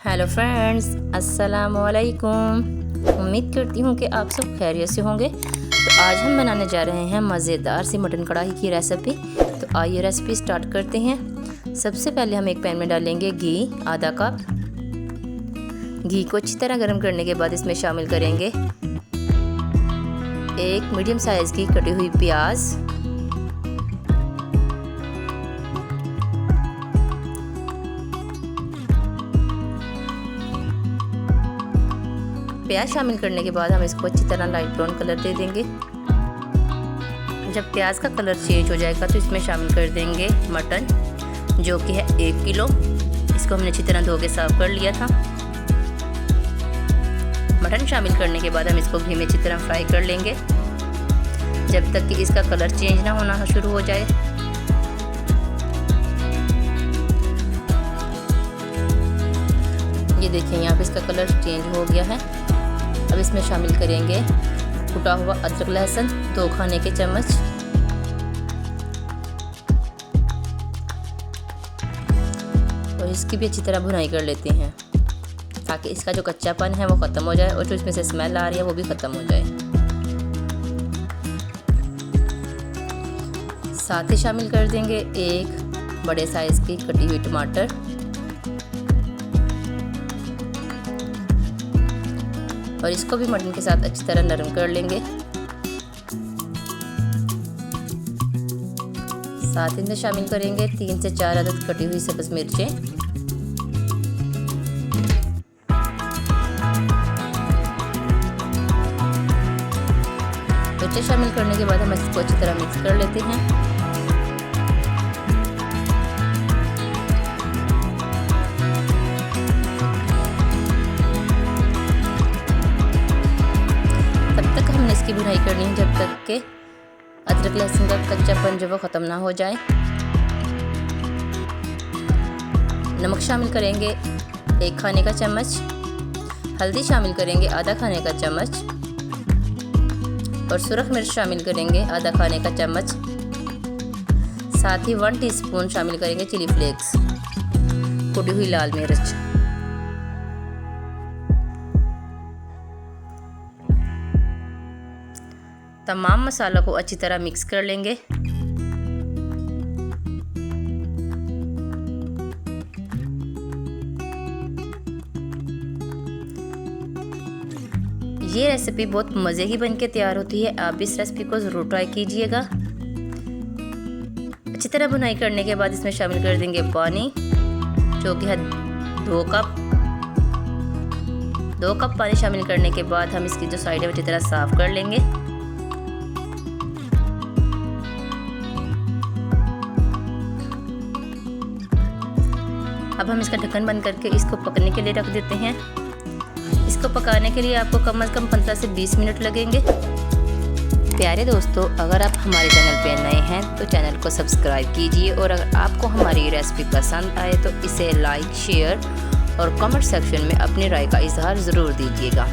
Hello friends, अस्सलाम वालेकुम। उम्मीद करती हूँ कि आप सब खैरियत से होंगे। तो आज हम बनाने जा रहे हैं मज़ेदार सी मटन कढ़ाई की रेसिपी। तो आइए रेसिपी स्टार्ट करते हैं। सबसे पहले हम एक पैन में डालेंगे घी, आधा कप। घी को अच्छी तरह गर्म करने के बाद इसमें शामिल करेंगे एक मीडियम साइज़ की कटी हुई प्याज, प्याज शामिल करने के बाद हम इसको अच्छी तरह लाइट ब्राउन कलर दे देंगे। जब प्याज का कलर चेंज हो जाएगा तो इसमें शामिल कर देंगे मटन, जो कि है 1 किलो। इसको हमने अच्छी तरह धो के साफ कर लिया था। मटन शामिल करने के बाद हम इसको घी में अच्छी तरह फ्राई कर लेंगे जब तक कि इसका कलर चेंज ना होना शुरू हो जाए। ये देखिए, यहाँ पे इसका कलर चेंज हो गया है। अब इसमें शामिल करेंगे कुटा हुआ अदरक लहसुन 2 खाने के चम्मच, और इसकी भी अच्छी तरह भुनाई कर लेते हैं ताकि इसका जो कच्चापन है वो ख़त्म हो जाए और जो इसमें से स्मेल आ रही है वो भी ख़त्म हो जाए। साथ ही शामिल कर देंगे एक बड़े साइज़ की कटी हुई टमाटर, और इसको भी मटन के साथ अच्छी तरह नरम कर लेंगे। साथ ही में शामिल करेंगे 3 से 4 अदद कटी हुई सब्ज़ मिर्चें, मिर्चें शामिल करने के बाद हम इसको अच्छी तरह मिक्स कर लेते हैं। इसकी भुनाई करनी है जब तक के अदरक लहसुन का कच्चापन जो वो ख़त्म ना हो जाए। नमक शामिल करेंगे 1 खाने का चम्मच, हल्दी शामिल करेंगे आधा खाने का चम्मच, और सुरख मिर्च शामिल करेंगे आधा खाने का चम्मच। साथ ही 1 टीस्पून शामिल करेंगे चिली फ्लेक्स, कुटी हुई लाल मिर्च। तमाम मसालों को अच्छी तरह मिक्स कर लेंगे। ये रेसिपी बहुत मज़े की बनके तैयार होती है। आप इस रेसिपी को ज़रूर ट्राई कीजिएगा। अच्छी तरह भुनाई करने के बाद इसमें शामिल कर देंगे पानी, जो कि है 2 कप। 2 कप पानी शामिल करने के बाद हम इसकी जो साइड है अच्छी तरह साफ़ कर लेंगे। अब हम इसका ढक्कन बंद करके इसको पकने के लिए रख देते हैं। इसको पकाने के लिए आपको कम से कम 15 से 20 मिनट लगेंगे। प्यारे दोस्तों, अगर आप हमारे चैनल पे नए हैं तो चैनल को सब्सक्राइब कीजिए, और अगर आपको हमारी रेसिपी पसंद आए तो इसे लाइक, शेयर और कमेंट सेक्शन में अपनी राय का इजहार ज़रूर दीजिएगा।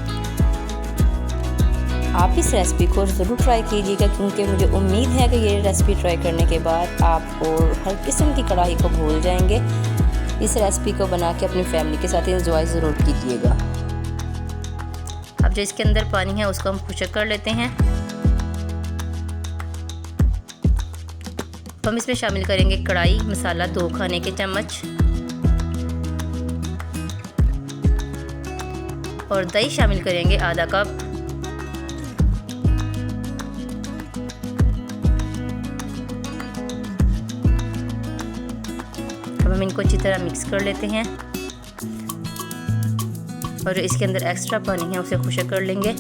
आप इस रेसिपी को ज़रूर ट्राई कीजिएगा, क्योंकि मुझे उम्मीद है कि ये रेसिपी ट्राई करने के बाद आप और हर किस्म की कढ़ाई को भूल जाएंगे। इस रेसिपी को बना के अपनी फैमिली के साथ एंजॉय ज़रूर कीजिएगा। अब जो इसके अंदर पानी है उसको हम खुशक कर लेते हैं। तो हम इसमें शामिल करेंगे कढ़ाई मसाला 2 खाने के चम्मच, और दही शामिल करेंगे आधा कप। अब हम इनको अच्छी तरह मिक्स कर लेते हैं, और जो इसके अंदर एक्स्ट्रा पानी है उसे खुशक कर लेंगे। ये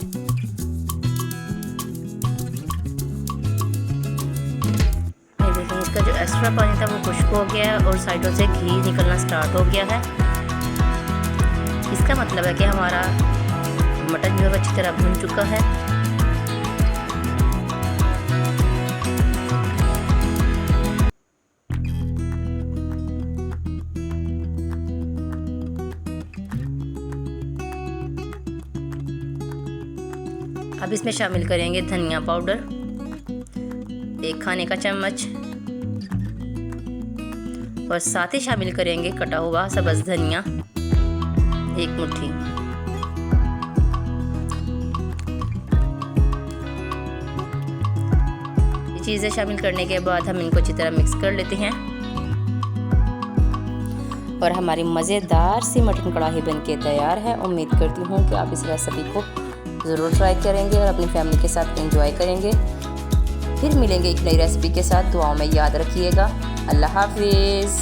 देखें, इसका जो एक्स्ट्रा पानी था वो खुश्क हो गया है और साइडों से घी निकलना स्टार्ट हो गया है। इसका मतलब है कि हमारा मटन जो है अच्छी तरह भुन चुका है। अब इसमें शामिल करेंगे धनिया पाउडर 1 खाने का चम्मच, और साथ ही शामिल करेंगे कटा हुआ सब्ज़ धनिया। 1 मुट्ठी। ये चीज़ें शामिल करने के बाद हम इनको अच्छी तरह मिक्स कर लेते हैं और हमारी मज़ेदार सी मटन कढ़ाई बनके तैयार है। उम्मीद करती हूँ कि आप इस रेसिपी को ज़रूर ट्राई करेंगे और अपनी फैमिली के साथ एंजॉय करेंगे। फिर मिलेंगे एक नई रेसिपी के साथ। दुआओं में याद रखिएगा। अल्लाह हाफिज़।